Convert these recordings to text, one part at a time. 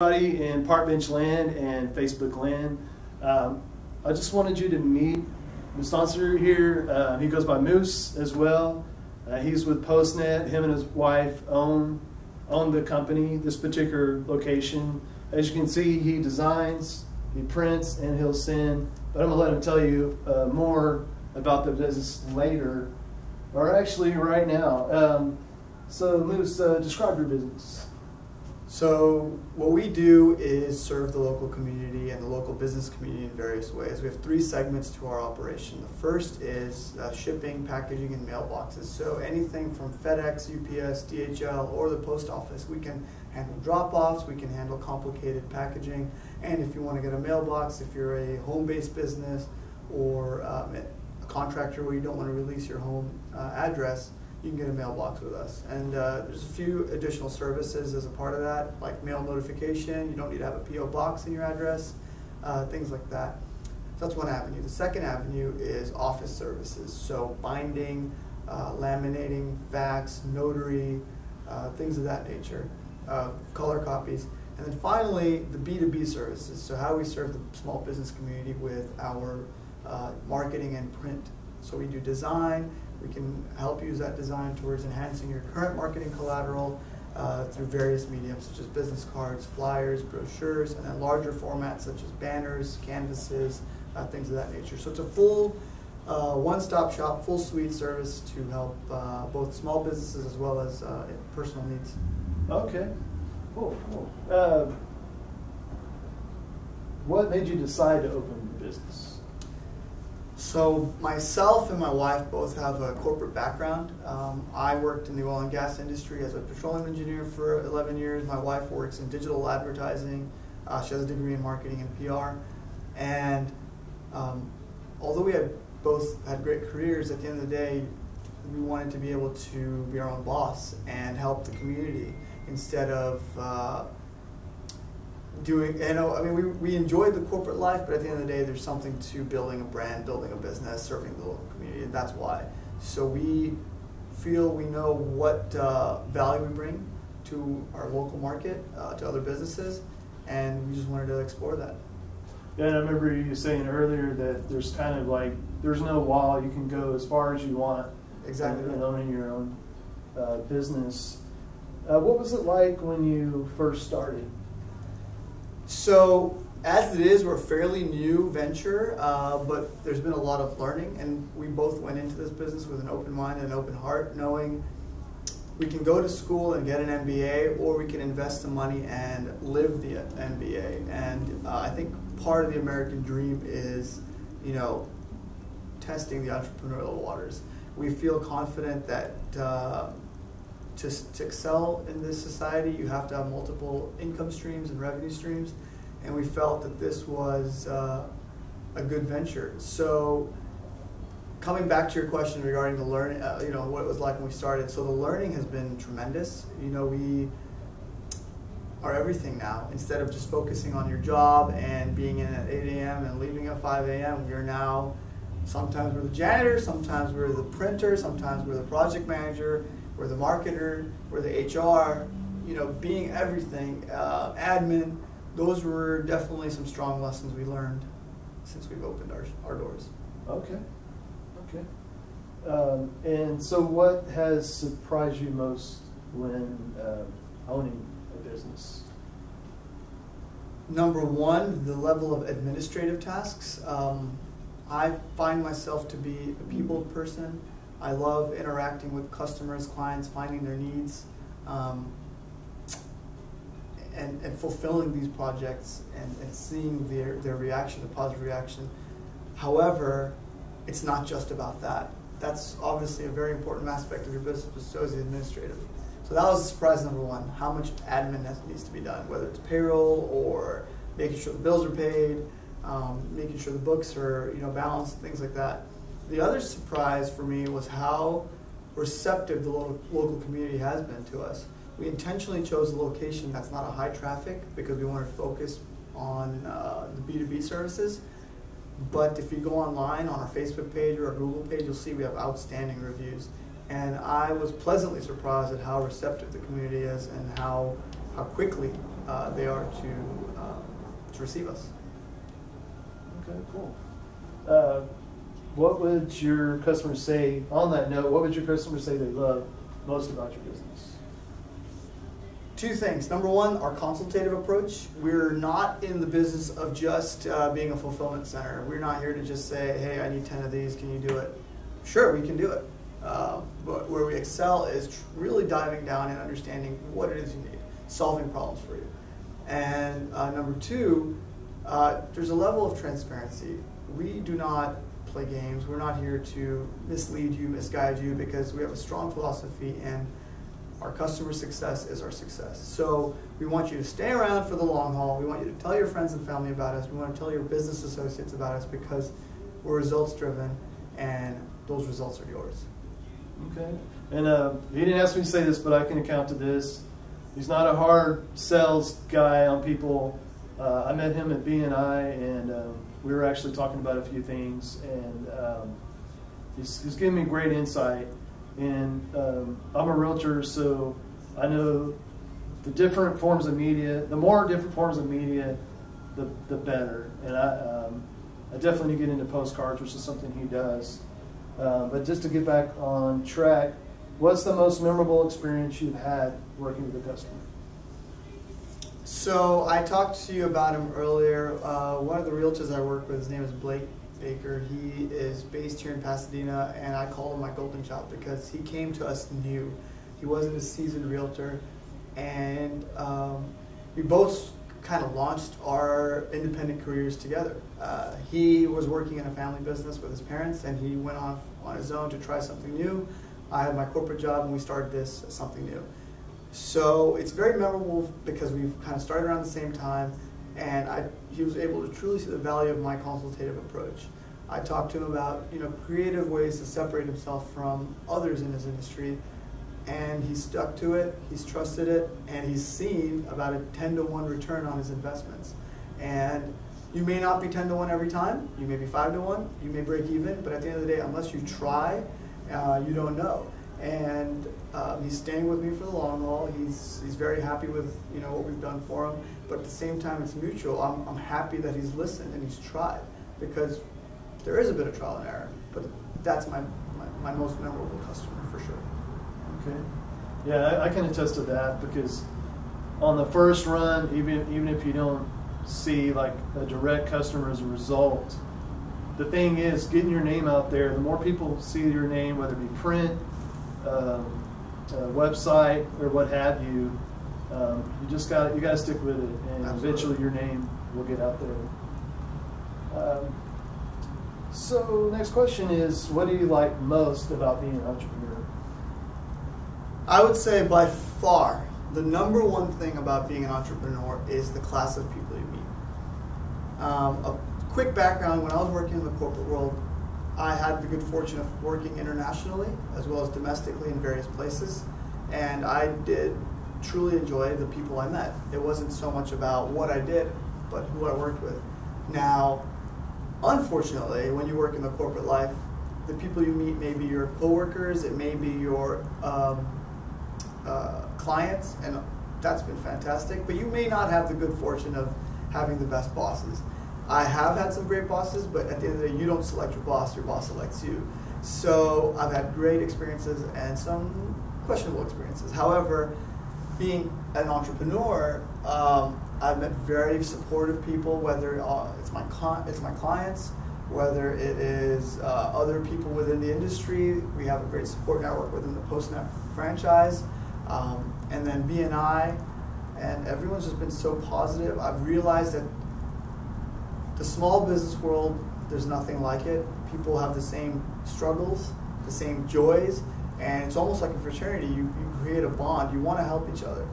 Everybody in Park Bench Land and Facebook Land. I just wanted you to meet Mustansir here. He goes by Moose as well. He's with POSTNET. Him and his wife own the company, this particular location. As you can see, he designs, he prints, and he'll send. But I'm going to let him tell you more about the business later, or actually right now. So Moose, describe your business. So what we do is serve the local community and the local business community in various ways. We have three segments to our operation. The first is shipping, packaging, and mailboxes. So anything from FedEx, UPS, DHL, or the post office. We can handle drop-offs, we can handle complicated packaging, and if you want to get a mailbox, if you're a home-based business or a contractor where you don't want to release your home address, you can get a mailbox with us. And there's a few additional services as a part of that, like mail notification. You don't need to have a P.O. box in your address, things like that. So that's one avenue. The second avenue is office services. So binding, laminating, fax, notary, things of that nature, color copies. And then finally, the B2B services. So how we serve the small business community with our marketing and print. So we do design. We can help use that design towards enhancing your current marketing collateral through various mediums such as business cards, flyers, brochures, and then larger formats such as banners, canvases, things of that nature. So it's a full one-stop shop, full suite service to help both small businesses as well as personal needs. Okay, cool. What made you decide to open the business? So myself and my wife both have a corporate background. I worked in the oil and gas industry as a petroleum engineer for 11 years. My wife works in digital advertising. She has a degree in marketing and PR. And although we had both had great careers, at the end of the day, we wanted to be able to be our own boss and help the community instead of we enjoyed the corporate life, but at the end of the day, there's something to building a brand, building a business, serving the local community, and that's why. So we feel we know what value we bring to our local market, to other businesses, and we just wanted to explore that. Yeah, and I remember you saying earlier that there's kind of like, there's no wall, you can go as far as you want. Exactly. And owning your own business. What was it like when you first started? So, as it is, we're a fairly new venture, but there's been a lot of learning, and we both went into this business with an open mind and an open heart, knowing we can go to school and get an MBA, or we can invest the money and live the MBA. And I think part of the American dream is, testing the entrepreneurial waters. We feel confident that to excel in this society, you have to have multiple income streams and revenue streams, and we felt that this was a good venture. So, coming back to your question regarding the learning, what it was like when we started. So the learning has been tremendous. We are everything now. Instead of just focusing on your job and being in at 8 a.m. and leaving at 5 a.m., we are now. Sometimes we're the janitor, sometimes we're the printer, sometimes we're the project manager. We're the marketer, we're the HR, being everything, admin. Those were definitely some strong lessons we learned since we've opened our doors. Okay. And so what has surprised you most when owning a business? Number one, the level of administrative tasks. I find myself to be a people person. I love interacting with customers, clients, finding their needs, and fulfilling these projects and seeing their reaction, the positive reaction. However, it's not just about that. That's obviously a very important aspect of your business, but so is the administrative. So that was surprise number one, how much admin needs to be done, whether it's payroll or making sure the bills are paid, making sure the books are balanced, things like that. The other surprise for me was how receptive the local community has been to us. We intentionally chose a location that's not a high traffic because we wanted to focus on the B2B services. But if you go online on our Facebook page or our Google page, you'll see we have outstanding reviews. And I was pleasantly surprised at how receptive the community is and how quickly they are to receive us. Okay, cool. What would your customers say, on that note, what would your customers say they love most about your business? Two things. Number one, our consultative approach. We're not in the business of just being a fulfillment center. We're not here to just say, hey, I need 10 of these, can you do it? Sure, we can do it. But where we excel is really diving down and understanding what it is you need, solving problems for you. And number two, there's a level of transparency. We do not play games. We're not here to mislead you, misguide you, because we have a strong philosophy and our customer success is our success. So we want you to stay around for the long haul. We want you to tell your friends and family about us. We want to tell your business associates about us because we're results driven and those results are yours. Okay. And he didn't ask me to say this, but I can account to this. He's not a hard sales guy on people. I met him at BNI, and we were actually talking about a few things, and he's giving me great insight. And I'm a realtor, so I know the different forms of media. The more different forms of media, the better. And I definitely need to get into postcards, which is something he does. But just to get back on track, what's the most memorable experience you've had working with a customer? So I talked to you about him earlier. One of the realtors I work with, his name is Blake Baker. He is based here in Pasadena, and I call him my golden child because he came to us new. He wasn't a seasoned realtor, and we both kind of launched our independent careers together. He was working in a family business with his parents, and he went off on his own to try something new. I had my corporate job, and we started this something new. So it's very memorable because we've kind of started around the same time, and he was able to truly see the value of my consultative approach. I talked to him about creative ways to separate himself from others in his industry, and he stuck to it, he's trusted it, and he's seen about a 10-to-1 return on his investments. And you may not be 10 to 1 every time, you may be 5 to 1, you may break even, but at the end of the day, unless you try, you don't know. And he's staying with me for the long haul. He's very happy with what we've done for him, but at the same time, it's mutual. I'm happy that he's listened and he's tried, because there is a bit of trial and error, but that's my most memorable customer for sure. Okay. Yeah, I can attest to that, because on the first run, even if you don't see like a direct customer as a result, the thing is getting your name out there. The more people see your name, whether it be print, website, or what have you, you got to stick with it, and Absolutely. Eventually your name will get out there. So next question is, what do you like most about being an entrepreneur? I would say by far the number one thing about being an entrepreneur is the class of people you meet. A quick background: when I was working in the corporate world, I had the good fortune of working internationally as well as domestically in various places, and I did truly enjoy the people I met. It wasn't so much about what I did, but who I worked with. Now, unfortunately, when you work in the corporate life, the people you meet may be your coworkers, it may be your clients, and that's been fantastic, but you may not have the good fortune of having the best bosses. I have had some great bosses, but at the end of the day, you don't select your boss selects you. So I've had great experiences and some questionable experiences. However, being an entrepreneur, I've met very supportive people, whether it's my clients, whether it is other people within the industry. We have a great support network within the POSTNET franchise, and then BNI, and everyone's just been so positive. I've realized that the small business world, there's nothing like it. People have the same struggles, the same joys, and it's almost like a fraternity. You create a bond. You want to help each other.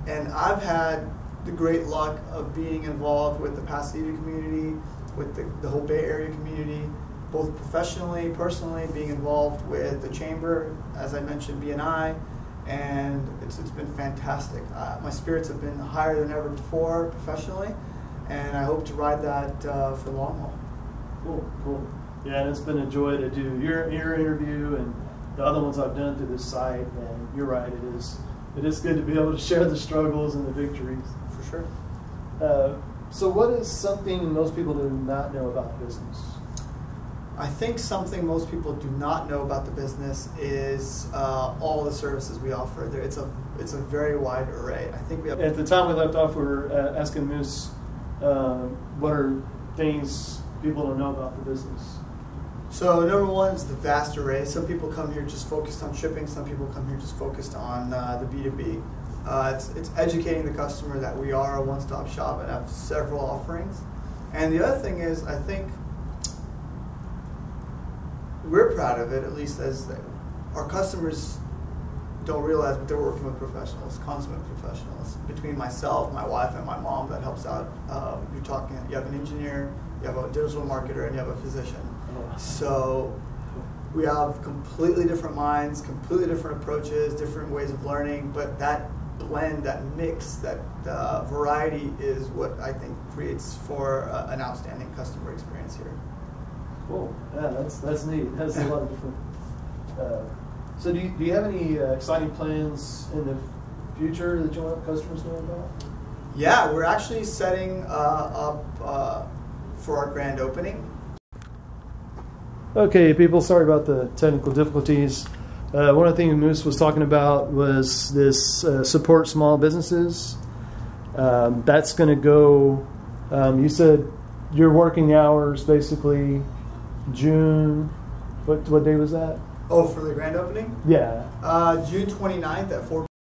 And I've had the great luck of being involved with the Pasadena community, with the whole Bay Area community, both professionally, personally, being involved with the Chamber, as I mentioned, BNI, and it's been fantastic. My spirits have been higher than ever before professionally, and I hope to ride that for the long haul. Cool. Yeah, and it's been a joy to do your interview and the other ones I've done through this site, and you're right, it is it is good to be able to share the struggles and the victories. For sure. So what is something most people do not know about the business? I think something most people do not know about the business is all the services we offer. It's a very wide array. I think we have. At the time we left off, we were asking Moose what are things people don't know about the business. So number one is the vast array. Some people come here just focused on shipping. Some people come here just focused on the B2B. It's educating the customer that we are a one-stop shop and have several offerings. And the other thing is, I think we're proud of it, at least as our customers don't realize, but they're working with professionals, consummate professionals. Between myself, my wife, and my mom that helps out, you have an engineer, you have a digital marketer, and you have a physician. So we have completely different minds, completely different approaches, different ways of learning, but that blend, that mix, that variety is what I think creates for an outstanding customer experience here. Cool. Yeah, that's neat. That's a lot of different. So do you have any exciting plans in the future that you want customers to know about? Yeah, we're actually setting up for our grand opening. Okay, people, sorry about the technical difficulties. One of the things Moose was talking about was this support small businesses. That's going to go, you said your working hours basically June, what day was that? Oh, for the grand opening? Yeah. June 29th at 4